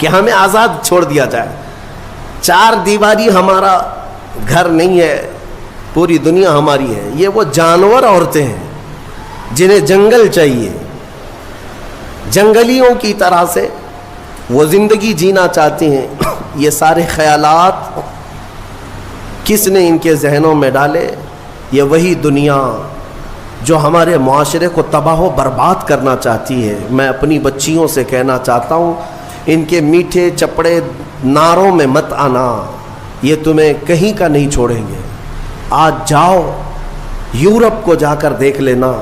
کہ ہمیں آزاد چھوڑ دیا جائے. 4 دیواری ہمارا گھر نہیں ہے, پوری دنیا ہماری ہے. یہ وہ جانور عورتیں ہیں جنہیں جنگل چاہیے, جنگلیوں کی طرح سے وہ زندگی جینا چاہتی ہیں. یہ سارے خیالات کس نے ان کے ذہنوں میں ڈالے؟ یہ وہی دنیا جو ہمارے معاشرے کو تباہ و برباد کرنا چاہتی ہے. میں اپنی بچیوں سے کہنا چاہتا ہوں, ان کے میٹھے چپڑے نعروں میں مت آنا, یہ تمہیں کہیں کا نہیں چھوڑیں گے. آج جاؤ یورپ کو جا کر دیکھ لینا,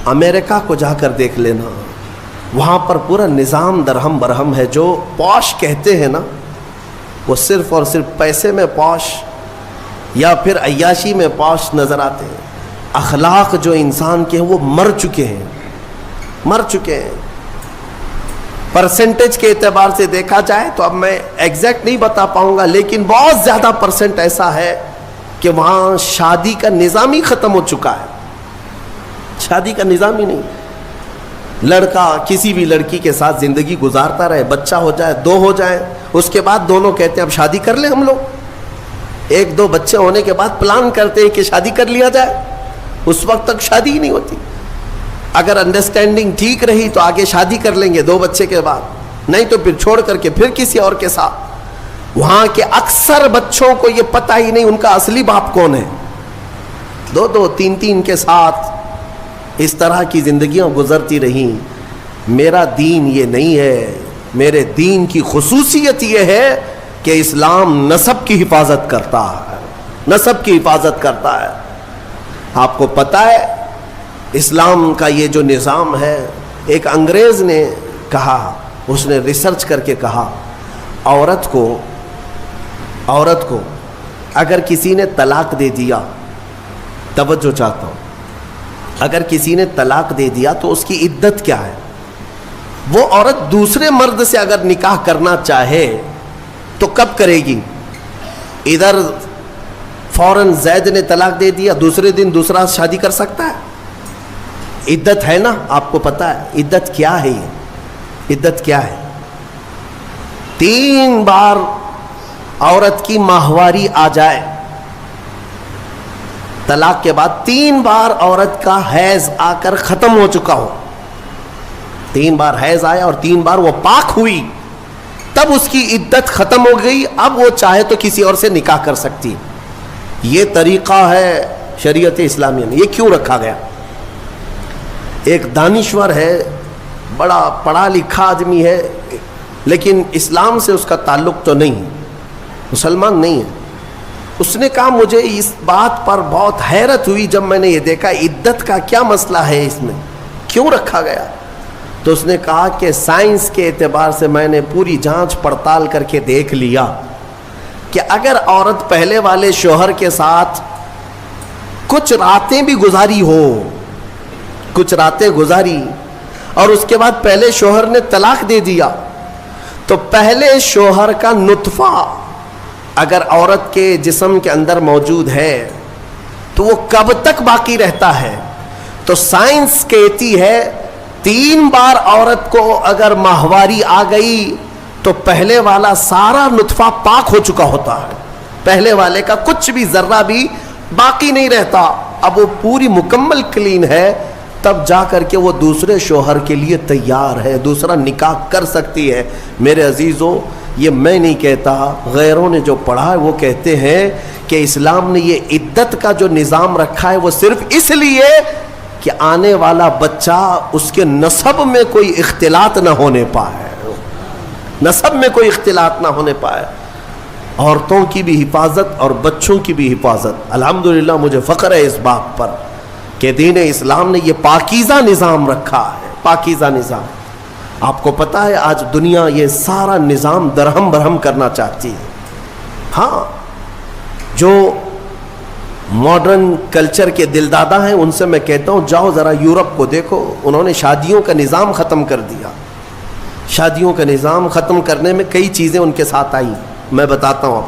امریکہ کو جا کر دیکھ لینا, وہاں پر پورا نظام درہم برہم ہے. جو پوش کہتے ہیں نا, وہ صرف اور صرف پیسے میں پوش یا پھر عیاشی میں پوش نظر آتے ہیں. اخلاق جو انسان کے ہیں وہ مر چکے ہیں. پرسنٹیج کے اعتبار سے دیکھا جائے تو اب میں ایگزیکٹ نہیں بتا پاؤں گا, لیکن بہت زیادہ پرسنٹ ایسا ہے کہ وہاں شادی کا نظام ہی ختم ہو چکا ہے. شادی کا نظام ہی نہیں. لڑکا کسی بھی لڑکی کے ساتھ زندگی گزارتا رہے, بچہ ہو جائے, 2 ہو جائیں, اس کے بعد دونوں کہتے ہیں اب شادی کر لیں ہم لوگ. 1-2 بچے ہونے کے بعد پلان کرتے ہیں کہ شادی کر لیا جائے. اس وقت تک شادی ہی نہیں ہوتی. اگر انڈرسٹینڈنگ ٹھیک رہی تو آگے شادی کر لیں گے 2 بچے کے بعد, نہیں تو پھر چھوڑ کر کے پھر کسی اور کے ساتھ. وہاں کے اکثر بچوں کو یہ پتہ ہی نہیں ان کا اصلی باپ کون ہے. 2-2 3-3 کے ساتھ اس طرح کی زندگیاں گزرتی رہیں. میرا دین یہ نہیں ہے. میرے دین کی خصوصیت یہ ہے کہ اسلام نسب کی حفاظت کرتا ہے, نسب کی حفاظت کرتا ہے. آپ کو پتہ ہے اسلام کا یہ جو نظام ہے, ایک انگریز نے کہا, اس نے ریسرچ کر کے کہا, عورت کو اگر کسی نے طلاق دے دیا, توجہ چاہتا ہوں, اگر کسی نے طلاق دے دیا تو اس کی عدت کیا ہے؟ وہ عورت دوسرے مرد سے اگر نکاح کرنا چاہے تو کب کرے گی؟ ادھر فوراً زید نے طلاق دے دیا, دوسرے دن دوسرا شادی کر سکتا ہے؟ عدت ہے نا, آپ کو پتا ہے عدت کیا ہے؟ یہ عدت کیا ہے؟ 3 بار عورت کی ماہواری آ جائے, طلاق کے بعد 3 بار عورت کا حیض آ کر ختم ہو چکا ہو, 3 بار حیض آیا اور 3 بار وہ پاک ہوئی, تب اس کی عدت ختم ہو گئی. اب وہ چاہے تو کسی اور سے نکاح کر سکتی. یہ طریقہ ہے شریعت اسلامیہ میں. یہ کیوں رکھا گیا؟ ایک دانشور ہے, بڑا پڑھا لکھا آدمی ہے, لیکن اسلام سے اس کا تعلق تو نہیں, مسلمان نہیں ہے. اس نے کہا مجھے اس بات پر بہت حیرت ہوئی جب میں نے یہ دیکھا عدت کا کیا مسئلہ ہے, اس میں کیوں رکھا گیا؟ تو اس نے کہا کہ سائنس کے اعتبار سے میں نے پوری جانچ پڑتال کر کے دیکھ لیا کہ اگر عورت پہلے والے شوہر کے ساتھ کچھ راتیں بھی گزاری ہو, کچھ راتیں گزاری اور اس کے بعد پہلے شوہر نے طلاق دے دیا, تو پہلے شوہر کا نطفہ اگر عورت کے جسم کے اندر موجود ہے تو وہ کب تک باقی رہتا ہے؟ تو سائنس کہتی ہے 3 بار عورت کو اگر ماہواری آ گئی تو پہلے والا سارا نطفہ پاک ہو چکا ہوتا ہے, پہلے والے کا کچھ بھی ذرہ بھی باقی نہیں رہتا. اب وہ پوری مکمل کلین ہے, تب جا کر کے وہ دوسرے شوہر کے لیے تیار ہے, دوسرا نکاح کر سکتی ہے. میرے عزیزوں, یہ میں نہیں کہتا, غیروں نے جو پڑھا ہے وہ کہتے ہیں کہ اسلام نے یہ عدت کا جو نظام رکھا ہے وہ صرف اس لیے کہ آنے والا بچہ اس کے نسب میں کوئی اختلاط نہ ہونے پائے, نسب میں کوئی اختلاط نہ ہونے پائے. عورتوں کی بھی حفاظت اور بچوں کی بھی حفاظت. الحمدللہ مجھے فخر ہے اس بات پر کہ دین اسلام نے یہ پاکیزہ نظام رکھا ہے, پاکیزہ نظام. آپ کو پتا ہے آج دنیا یہ سارا نظام درہم برہم کرنا چاہتی ہے. ہاں, جو ماڈرن کلچر کے دلدادہ ہیں ان سے میں کہتا ہوں جاؤ ذرا یورپ کو دیکھو, انہوں نے شادیوں کا نظام ختم کر دیا. شادیوں کا نظام ختم کرنے میں کئی چیزیں ان کے ساتھ آئی, میں بتاتا ہوں.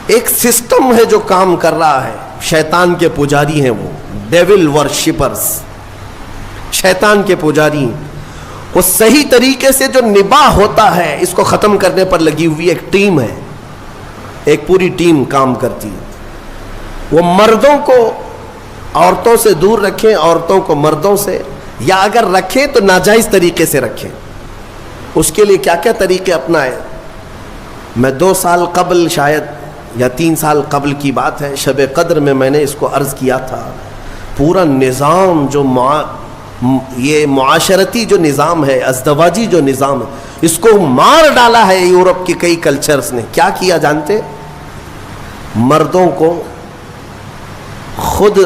ایک سسٹم ہے جو کام کر رہا ہے, شیطان کے پجاری ہیں وہ, ڈیول ورشپرز, شیطان کے پجاری. وہ صحیح طریقے سے جو نباہ ہوتا ہے اس کو ختم کرنے پر لگی ہوئی ایک ٹیم ہے، ایک پوری ٹیم کام کرتی ہے. وہ مردوں کو عورتوں سے دور رکھیں، عورتوں کو مردوں سے، یا اگر رکھیں تو ناجائز طریقے سے رکھیں. اس کے لیے کیا کیا طریقے اپنائیں. میں 2 سال قبل شاید یا 3 سال قبل کی بات ہے، شب قدر میں نے اس کو عرض کیا تھا. پورا نظام جو یہ معاشرتی جو نظام ہے، ازدواجی جو نظام ہے، اس کو مار ڈالا ہے یورپ کے کئی کلچرز نے. کیا کیا جانتے؟ مردوں کو خود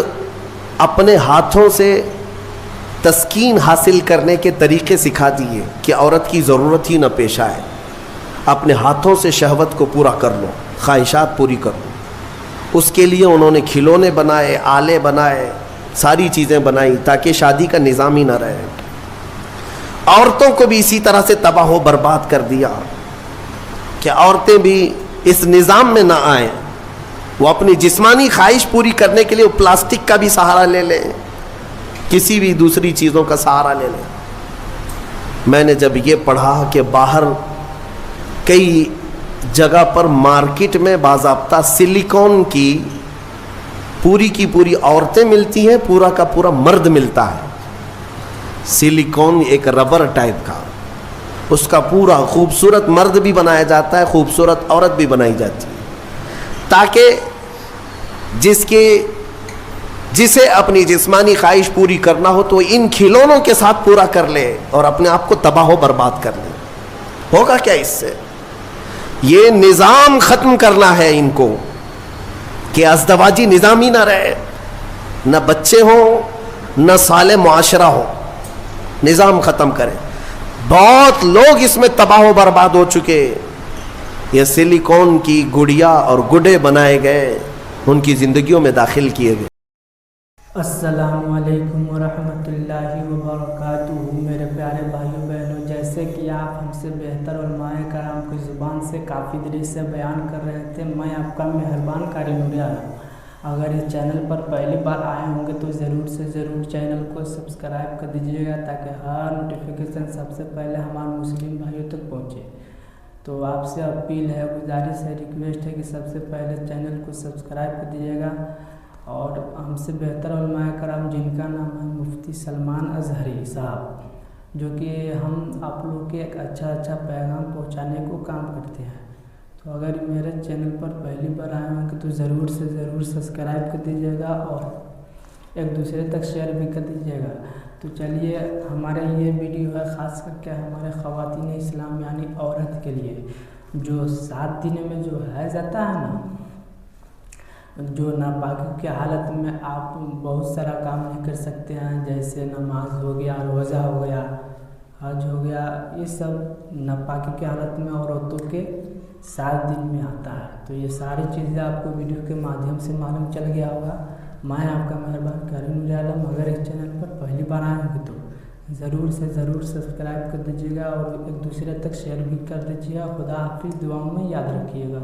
اپنے ہاتھوں سے تسکین حاصل کرنے کے طریقے سکھا دیے کہ عورت کی ضرورت ہی نہ پیش آئے. اپنے ہاتھوں سے شہوت کو پورا کر لو، خواہشات پوری کر لو. اس کے لیے انہوں نے کھلونے بنائے، آلے بنائے، ساری چیزیں بنائی تاکہ شادی کا نظام ہی نہ رہے. عورتوں کو بھی اسی طرح سے تباہ و برباد کر دیا کہ عورتیں بھی اس نظام میں نہ آئیں. وہ اپنی جسمانی خواہش پوری کرنے کے لیے وہ پلاسٹک کا بھی سہارا لے لیں، کسی بھی دوسری چیزوں کا سہارا لے لیں. میں نے جب یہ پڑھا کہ باہر کئی جگہ پر مارکیٹ میں باضابطہ سلیکون کی پوری عورتیں ملتی ہیں، پورا کا پورا مرد ملتا ہے. سلیکون ایک ربر ٹائپ کا، اس کا پورا خوبصورت مرد بھی بنایا جاتا ہے، خوبصورت عورت بھی بنائی جاتی ہے، تاکہ جسے اپنی جسمانی خواہش پوری کرنا ہو تو ان کھلونوں کے ساتھ پورا کر لے اور اپنے آپ کو تباہ و برباد کر لے. ہوگا کیا اس سے؟ یہ نظام ختم کرنا ہے ان کو کہ ازدواجی نظام ہی نہ رہے، نہ بچے ہوں، نہ صالح معاشرہ ہو. نظام ختم کریں. بہت لوگ اس میں تباہ و برباد ہو چکے. یہ سلیکون کی گڑیا اور گڈے بنائے گئے، ان کی زندگیوں میں داخل کیے گئے. السلام علیکم ورحمۃ اللہ وبرکاتہ. میرے پیارے بھائیوں بہنوں، جیسے کہ آپ ہم سے بہتر علماء کرام کی زبان سے کافی دیر سے بیان کر رہے تھے، میں آپ کا مہربان قاری نوری عالم. اگر اس چینل پر پہلی بار آئے ہوں گے تو ضرور سے ضرور چینل کو سبسکرائب کر دیجیے گا تاکہ ہر نوٹیفیکیشن سب سے پہلے ہمارے مسلم بھائیوں تک پہنچے. تو آپ سے اپیل ہے، گزارش ہے، ریکویسٹ ہے کہ سب سے پہلے چینل کو سبسکرائب کر دیجیے گا. اور ہم سے بہتر علماء کرام جن کا نام ہے مفتی سلمان اظہری صاحب، جو کہ ہم آپ لوگ کے ایک اچھا پیغام پہنچانے کو کام کرتے ہیں. تو اگر میرے چینل پر پہلی بار آئے ہوں گے تو ضرور سے ضرور سبسکرائب کر دیجیے گا اور ایک دوسرے تک شیئر بھی کر دیجیے گا. تو چلیے، ہمارے یہ ویڈیو ہے خاص کر کے ہمارے خواتین اسلام یعنی عورت کے لیے، جو 7 دن میں جو حیض آتا ہے نا، جو ناپاکی کی حالت میں آپ بہت سارا کام نہیں کر سکتے ہیں، جیسے نماز ہو گیا، روزہ ہو گیا، حج ہو گیا. یہ سب ناپاکی کی حالت میں عورتوں کے 7 دن میں آتا ہے. تو یہ ساری چیزیں آپ کو ویڈیو کے مادھیم سے معلوم چل گیا ہوگا. میں آپ کا مہربان قاری نوری عالم. اگر اس چینل پر پہلی بار آئے ہوں گے تو ضرور سے ضرور سبسکرائب کر دیجیے گا اور ایک دوسرے تک شیئر بھی کر دیجیے گا. خدا حافظ. دعاؤں میں یاد رکھیے گا.